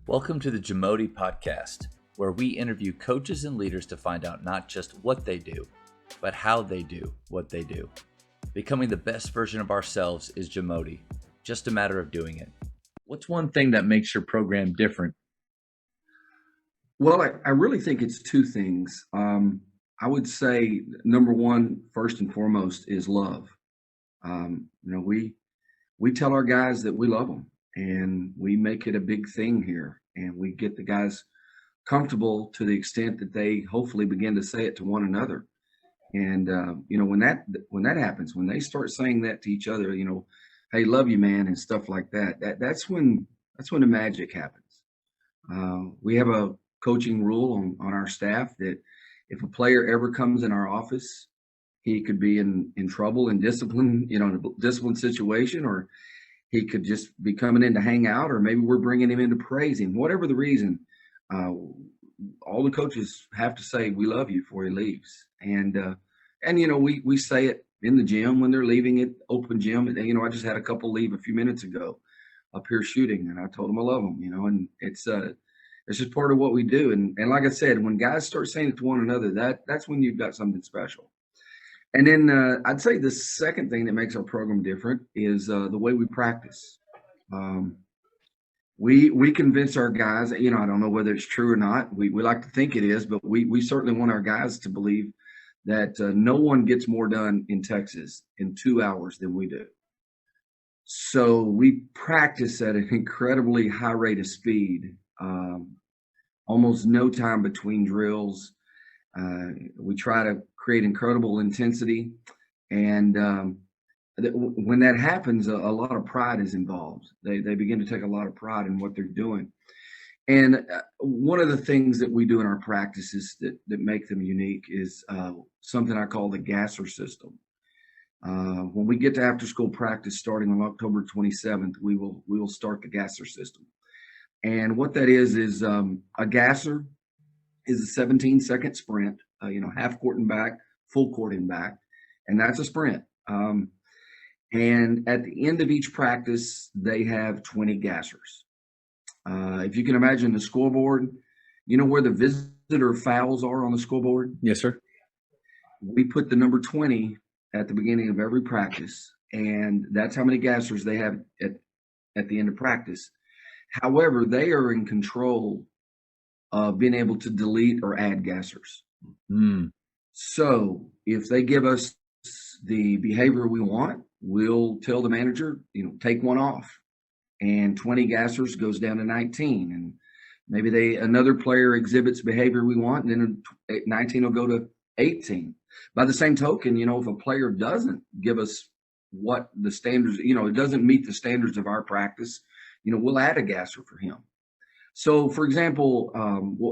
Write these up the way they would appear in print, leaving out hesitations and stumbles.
Welcome to the JAMODI podcast, where we interview coaches and leaders to find out not just what they do, but how they do what they do. Becoming the best version of ourselves is JAMODI, just a matter of doing it. What's one thing that makes your program different? Well, I really think it's two things. I would say number one, first and foremost, is love. We tell our guys that we love them, and we make it a big thing here, and we get the guys comfortable to the extent that they hopefully begin to say it to one another. And when that happens, when they start saying that to each other, hey, love you, man, and stuff like that. That's when the magic happens. We have a coaching rule on our staff that if a player ever comes in our office, he could be in trouble in discipline, in a discipline situation, or he could just be coming in to hang out, or maybe we're bringing him in to praise him. Whatever the reason, all the coaches have to say, we love you before he leaves. And we say it in the gym when they're leaving it, open gym. And, I just had a couple leave a few minutes ago up here shooting, and I told them I love them, and it's just part of what we do. And like I said, when guys start saying it to one another, that's when you've got something special. And then I'd say the second thing that makes our program different is the way we practice. We convince our guys, I don't know whether it's true or not. We like to think it is, but we certainly want our guys to believe that no one gets more done in Texas in 2 hours than we do. So we practice at an incredibly high rate of speed, almost no time between drills. We try to create incredible intensity, and when that happens, a lot of pride is involved. They begin to take a lot of pride in what they're doing. And one of the things that we do in our practices that make them unique is something I call the gasser system. When we get to after school practice starting on October 27th, we will start the gasser system. And what that is a gasser is a 17-second sprint, half court and back, full court and back, and that's a sprint. And at the end of each practice, they have 20 gassers. If you can imagine the scoreboard, where the visitor fouls are on the scoreboard? Yes, sir. We put the number 20 at the beginning of every practice, and that's how many gassers they have at the end of practice. However, they are in control of being able to delete or add gassers. So if they give us the behavior we want, we'll tell the manager, take one off, and 20 gassers goes down to 19. And maybe another player exhibits behavior we want, and then 19 will go to 18. By the same token, if a player doesn't give us what the standards, it doesn't meet the standards of our practice, we'll add a gasser for him. So, for example,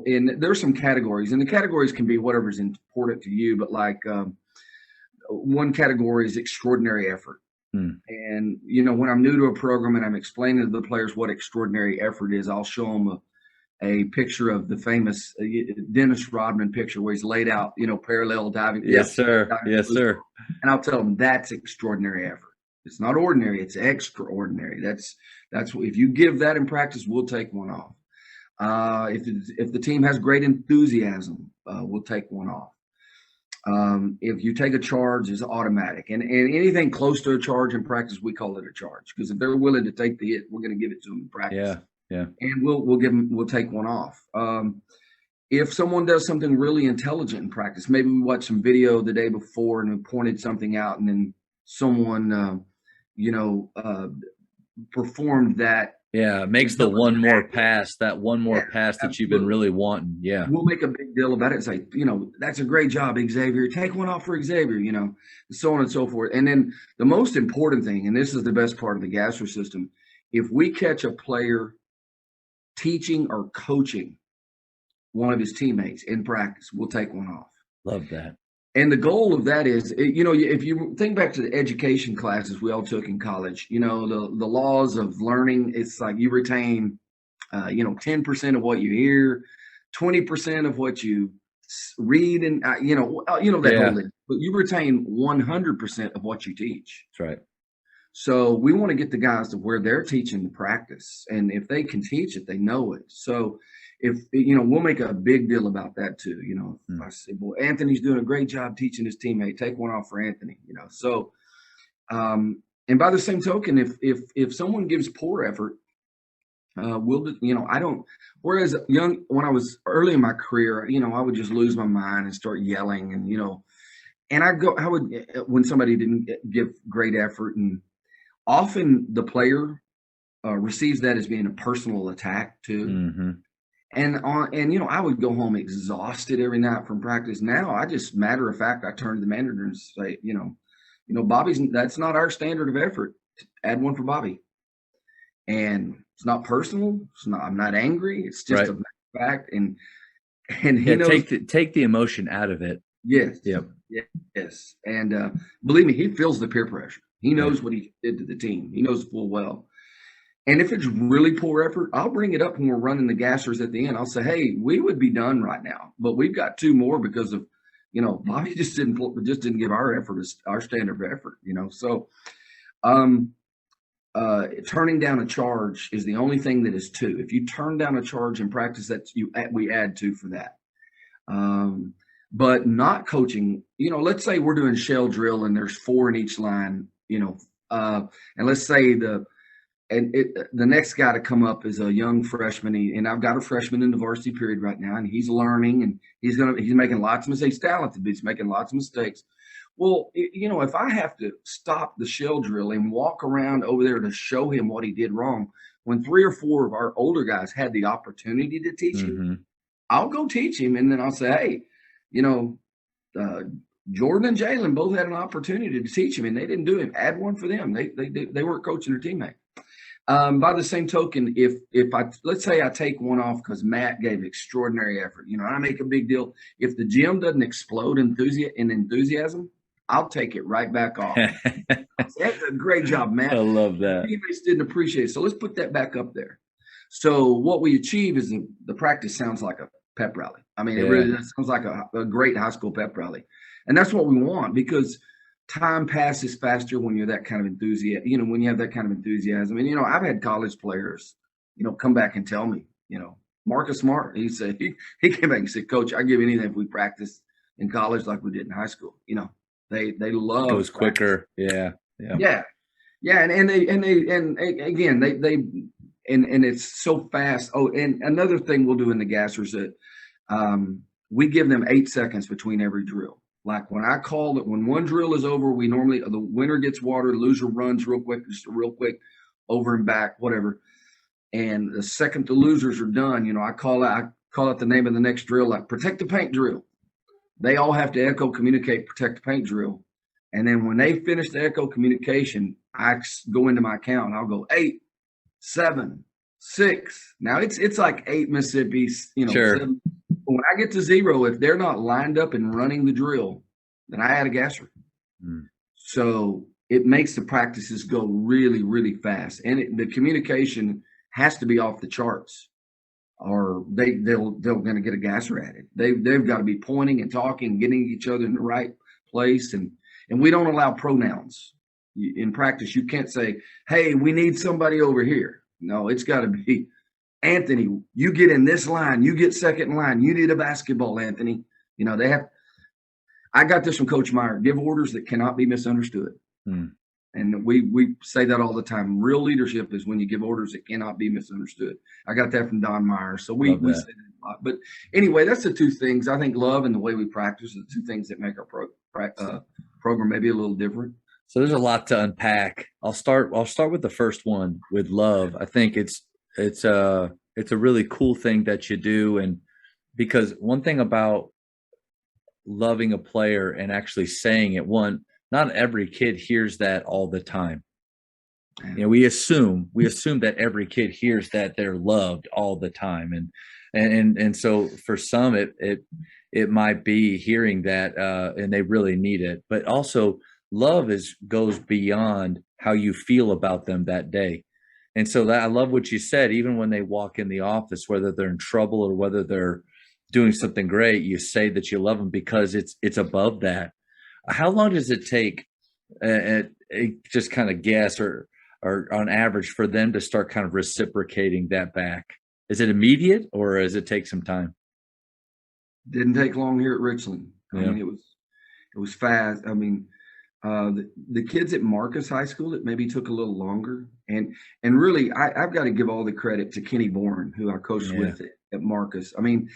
there's some categories, and the categories can be whatever's important to you, but like one category is extraordinary effort. And, when I'm new to a program and I'm explaining to the players what extraordinary effort is, I'll show them a picture of the famous Dennis Rodman picture where he's laid out, parallel diving. Yes, sir. Yes, sir. And I'll tell them that's extraordinary effort. It's not ordinary, it's extraordinary. That's if you give that in practice, we'll take one off. If the team has great enthusiasm, we'll take one off. If you take a charge, it's automatic, and anything close to a charge in practice, we call it a charge, because if they're willing to take the hit, we're going to give it to them in practice. Yeah. And we'll take one off. If someone does something really intelligent in practice, maybe we watched some video the day before and we pointed something out, and then someone performed that. Yeah, it makes the one more pass that you've been really wanting. Yeah. We'll make a big deal about it and say, that's a great job, Xavier. Take one off for Xavier, so on and so forth. And then the most important thing, and this is the best part of the gasser system, if we catch a player teaching or coaching one of his teammates in practice, we'll take one off. Love that. And the goal of that is, if you think back to the education classes we all took in college, the laws of learning, it's like you retain, 10% of what you hear, 20% of what you read, and, that whole thing. But you retain 100% of what you teach. That's right. So we want to get the guys to where they're teaching the practice. And if they can teach it, they know it. So if, we'll make a big deal about that too. If I say, boy, Anthony's doing a great job teaching his teammate, take one off for Anthony, So, and by the same token, if someone gives poor effort, I don't, whereas when I was early in my career, I would just lose my mind and start yelling and I would, when somebody didn't give great effort, and often the player receives that as being a personal attack too. Mm-hmm. And I would go home exhausted every night from practice. Now I just, matter of fact, I turn to the manager and say, Bobby's, that's not our standard of effort. Add one for Bobby. And it's not personal. I'm not angry. It's just a fact. And he knows, take the emotion out of it. Yes. Yep. Yes. And believe me, he feels the peer pressure. He knows what he did to the team. He knows full well. And if it's really poor effort, I'll bring it up when we're running the gassers at the end. I'll say, hey, we would be done right now, but we've got two more because of, Bobby just didn't give our effort our standard of effort, So turning down a charge is the only thing that is two. If you turn down a charge in practice, we add two for that. But not coaching, let's say we're doing shell drill and there's 4 in each line, and let's say the next guy to come up is a young freshman, and I've got a freshman in the varsity period right now, and he's learning, and he's making lots of mistakes. He's talented, but he's making lots of mistakes. Well, if I have to stop the shell drill and walk around over there to show him what he did wrong, when 3 or 4 of our older guys had the opportunity to teach him, I'll go teach him, and then I'll say, hey, Jordan and Jalen both had an opportunity to teach him, and they didn't do it. Add one for them. They weren't coaching their teammate. By the same token, let's say I take one off because Matt gave extraordinary effort, and I make a big deal. If the gym doesn't explode in enthusiasm, I'll take it right back off. That's a great job, Matt. I love that. Teammates didn't appreciate it, so let's put that back up there. So what we achieve is the practice sounds like a pep rally. I mean, it really sounds like a great high school pep rally, and that's what we want because time passes faster when you're that kind of enthusiasm, when you have that kind of enthusiasm. And, I've had college players, come back and tell me, Marcus Smart, he said, he came back and said, Coach, I'd give anything if we practiced in college like we did in high school. They love it goes quicker. Yeah. Yeah. And it's so fast. Oh, and another thing we'll do in the gassers that we give them 8 seconds between every drill. Like when I call it, when one drill is over, we normally, the winner gets water, the loser runs real quick, over and back, whatever. And the second the losers are done, I call out the name of the next drill, like protect the paint drill. They all have to echo communicate, protect the paint drill. And then when they finish the echo communication, I go into my count. I'll go 8, 7, 6. Now it's like 8 Mississippi, Sure. 7. When I get to 0, if they're not lined up and running the drill, then I add a gasser. So it makes the practices go really, really fast. And the communication has to be off the charts, or they're going to get a gasser added. They've got to be pointing and talking, getting each other in the right place. And we don't allow pronouns. In practice, you can't say, hey, we need somebody over here. No, it's got to be, Anthony, you get in this line. You get second in line. You need a basketball, Anthony. I got this from Coach Meyer. Give orders that cannot be misunderstood. And we say that all the time. Real leadership is when you give orders that cannot be misunderstood. I got that from Don Meyer. So we say that a lot. But anyway, that's the two things. I think love and the way we practice are the two things that make our program maybe a little different. So there's a lot to unpack. I'll start with the first one, with love. I think it's a really cool thing that you do, and because one thing about loving a player and actually saying it, not every kid hears that all the time. We assume that every kid hears that they're loved all the time, and so for some it might be hearing that and they really need it, but also love goes beyond how you feel about them that day. And so I love what you said. Even when they walk in the office, whether they're in trouble or whether they're doing something great, you say that you love them because it's above that. How long does it take just kind of guess or on average for them to start kind of reciprocating that back? Is it immediate or does it take some time? Didn't take long here at Richland. Yeah. I mean, it was fast. I mean, the kids at Marcus High School, it maybe took a little longer. And really, I've got to give all the credit to Kenny Bourne, who I coached with at Marcus. I mean,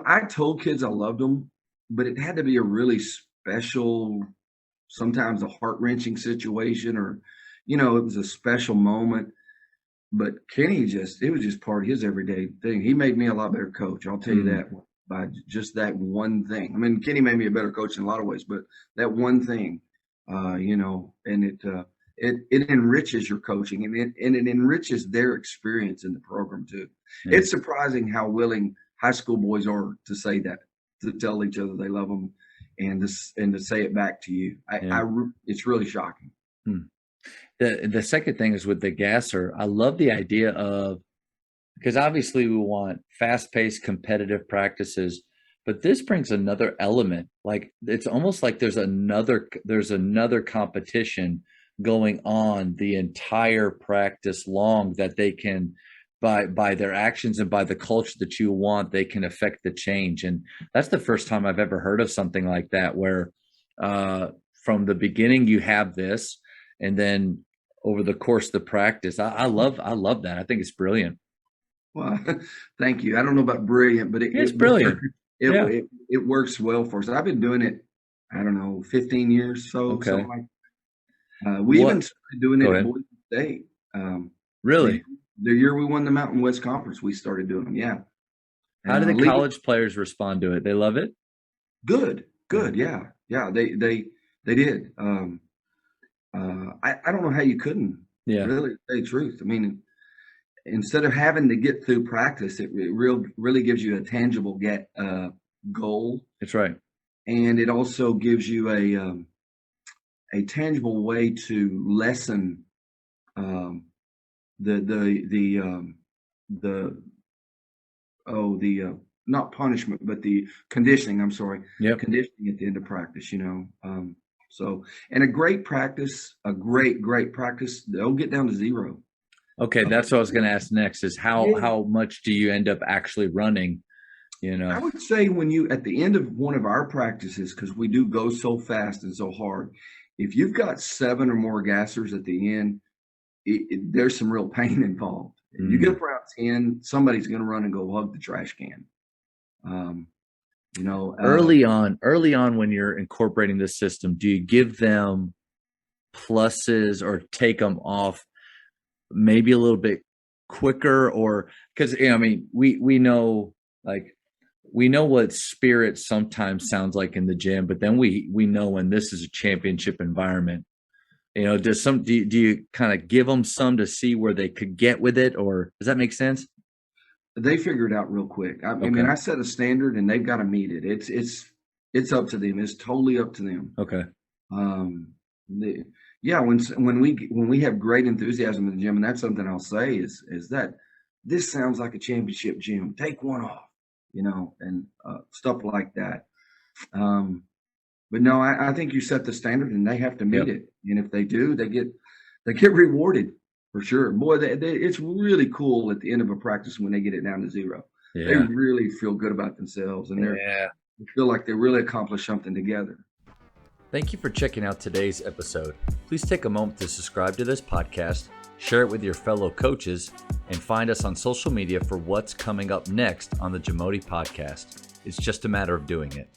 I told kids I loved them, but it had to be a really special, sometimes a heart-wrenching situation, or, it was a special moment. But Kenny it was just part of his everyday thing. He made me a lot better coach. I'll tell you that by just that one thing. I mean, Kenny made me a better coach in a lot of ways, but that one thing, and it enriches your coaching, and it enriches their experience in the program too. Yeah. It's surprising how willing high school boys are to say that, to tell each other they love them, and to say it back to you. It's really shocking. The second thing is with the gasser. I love the idea of, because obviously we want fast-paced competitive practices, but this brings another element. Like, it's almost like there's another competition going on the entire practice long, that they can, by their actions and by the culture that you want, they can affect the change. And that's the first time I've ever heard of something like that, where from the beginning you have this, and then over the course of the practice, I love that. I think it's brilliant. Well, thank you. I don't know about brilliant, but it's brilliant. It works well for us. I've been doing it, I don't know, 15 years. So, okay. Something like, we even started doing it at Boise State. Really? The year we won the Mountain West Conference, we started doing them. Yeah. How do the college players respond to it? They love it? Good. Yeah. They did. I don't know how you couldn't. Really say the truth. I mean, instead of having to get through practice, it really gives you a tangible goal. That's right. And it also gives you a tangible way to lessen not punishment, but the conditioning. I'm sorry. Yep. Conditioning at the end of practice, So, and a great practice, great practice, they'll get down to 0. Okay, that's what I was going to ask next, is how much do you end up actually running? I would say when you, at the end of one of our practices, because we do go so fast and so hard, if you've got 7 or more gassers at the end, there's some real pain involved. If you get up around 10, somebody's going to run and go hug the trash can. Early on when you're incorporating this system, do you give them pluses or take them off maybe a little bit quicker? Or because we know, like, we know what spirit sometimes sounds like in the gym, but then we know when this is a championship environment. Do you kind of give them some to see where they could get with it, or does that make sense? They figure it out real quick. I mean, I set a standard and they've got to meet it. It's up to them. It's totally up to them. Okay. When we have great enthusiasm in the gym, and that's something I'll say is that this sounds like a championship gym. Take one off, and stuff like that. But no, I think you set the standard and they have to meet it. And if they do, they get rewarded. For sure. Boy, it's really cool at the end of a practice when they get it down to 0. Yeah. They really feel good about themselves, and they feel like they really accomplished something together. Thank you for checking out today's episode. Please take a moment to subscribe to this podcast, share it with your fellow coaches, and find us on social media for what's coming up next on the JAMODI podcast. It's just a matter of doing it.